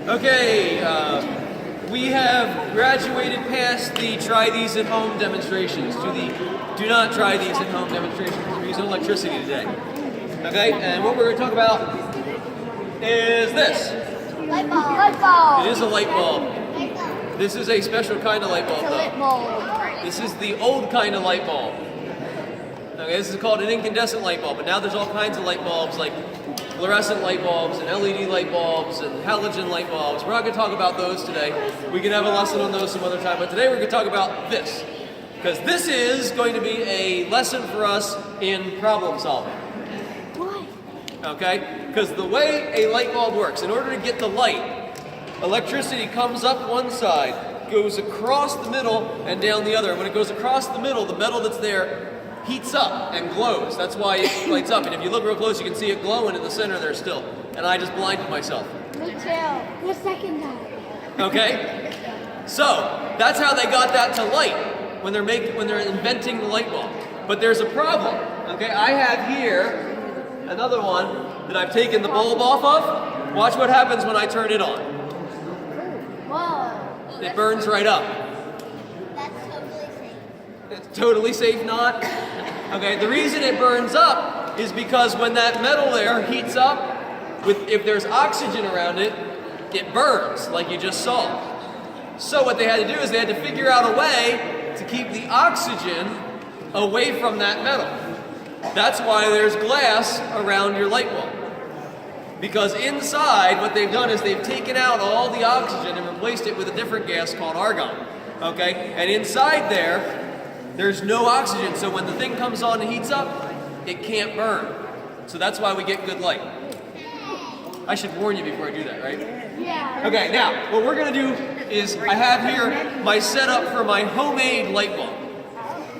Okay, we have graduated past the try these at home demonstrations to the do not try these at home demonstrations because we're using electricity today. Okay, and what we're going to talk about is this. Light bulb. Light bulb. It is a light bulb. This is a special kind of light bulb though. This is the old kind of light bulb. Okay, this is called an incandescent light bulb, but now there's all kinds of light bulbs like fluorescent light bulbs and LED light bulbs and halogen light bulbs. We're not going to talk about those today. We can have a lesson on those some other time, but today we're going to talk about this. Because this is going to be a lesson for us in problem solving. Why? Okay? Because the way a light bulb works, in order to get the light, electricity comes up one side, goes across the middle, and down the other. And when it goes across the middle, the metal that's there heats up and glows. That's why it lights up. And if you look real close, you can see it glowing in the center there still. And I just blinded myself. Me too. The second time. Okay? So, that's how they got that to light when they're inventing the light bulb. But there's a problem. Okay? I have here another one that I've taken the bulb off of. Watch what happens when I turn it on. Whoa. It burns right up. That's totally safe. It's totally safe, not? Okay, the reason it burns up is because when that metal there heats up, if there's oxygen around it, it burns, like you just saw. So what they had to do is they had to figure out a way to keep the oxygen away from that metal. That's why there's glass around your light bulb. Because inside, what they've done is they've taken out all the oxygen and replaced it with a different gas called argon. Okay, and inside there's no oxygen, so when the thing comes on and heats up, it can't burn. So that's why we get good light. I should warn you before I do that, right? Yeah. Okay, now, what we're going to do is I have here my setup for my homemade light bulb.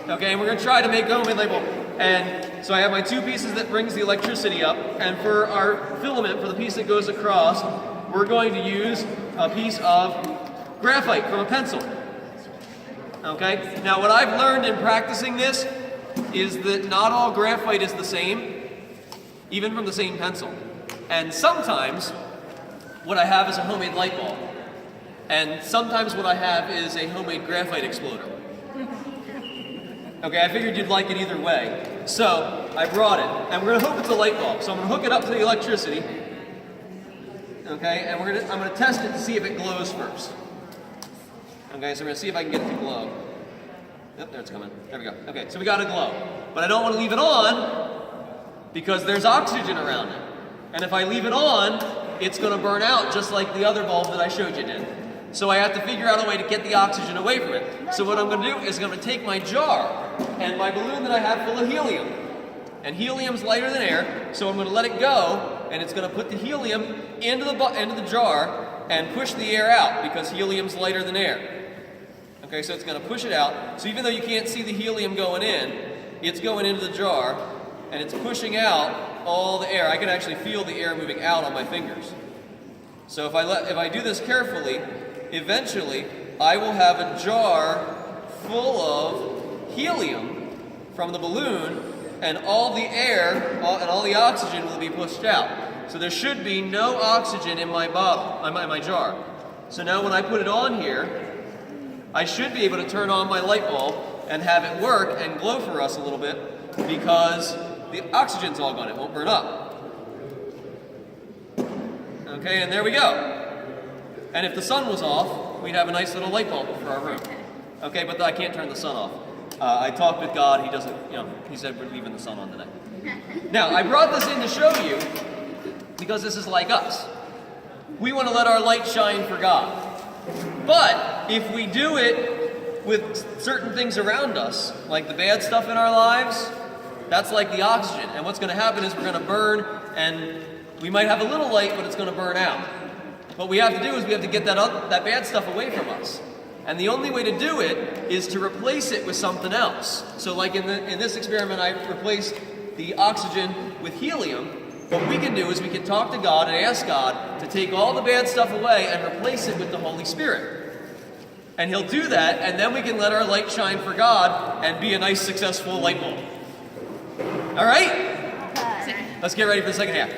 Okay, and we're going to try to make a homemade light bulb. And so I have my two pieces that brings the electricity up, and for our filament, for the piece that goes across, we're going to use a piece of graphite from a pencil. Okay, now what I've learned in practicing this is that not all graphite is the same, even from the same pencil. And sometimes what I have is a homemade light bulb, and sometimes what I have is a homemade graphite exploder. Okay, I figured you'd like it either way. So I brought it, and we're gonna hope it's a light bulb. So I'm gonna hook it up to the electricity. Okay, and I'm gonna test it to see if it glows first. Okay, so we're gonna see if I can get it to glow. Yep, there it's coming. There we go. Okay, so we got a glow. But I don't want to leave it on because there's oxygen around it. And if I leave it on, it's gonna burn out just like the other bulb that I showed you did. So I have to figure out a way to get the oxygen away from it. So what I'm gonna do is I'm gonna take my jar and my balloon that I have full of helium. And helium's lighter than air, so I'm gonna let it go, and it's gonna put the helium into the jar and push the air out because helium's lighter than air. Okay, so it's going to push it out. So even though you can't see the helium going in, it's going into the jar, and it's pushing out all the air. I can actually feel the air moving out on my fingers. So if I do this carefully, eventually I will have a jar full of helium from the balloon, and all the air and all the oxygen will be pushed out. So there should be no oxygen in my bottle, in my jar. So now when I put it on here, I should be able to turn on my light bulb and have it work and glow for us a little bit because the oxygen's all gone, it won't burn up. Okay, and there we go. And if the sun was off, we'd have a nice little light bulb for our room. Okay, but I can't turn the sun off. I talked with God, he doesn't, he said we're leaving the sun on today. Now, I brought this in to show you because this is like us. We want to let our light shine for God. But if we do it with certain things around us, like the bad stuff in our lives, that's like the oxygen. And what's going to happen is we're going to burn, and we might have a little light, but it's going to burn out. What we have to do is we have to get that bad stuff away from us. And the only way to do it is to replace it with something else. So like in this experiment, I replaced the oxygen with helium. What we can do is we can talk to God and ask God to take all the bad stuff away and replace it with the Holy Spirit. And He'll do that, and then we can let our light shine for God and be a nice, successful light bulb. All right? Let's get ready for the second half.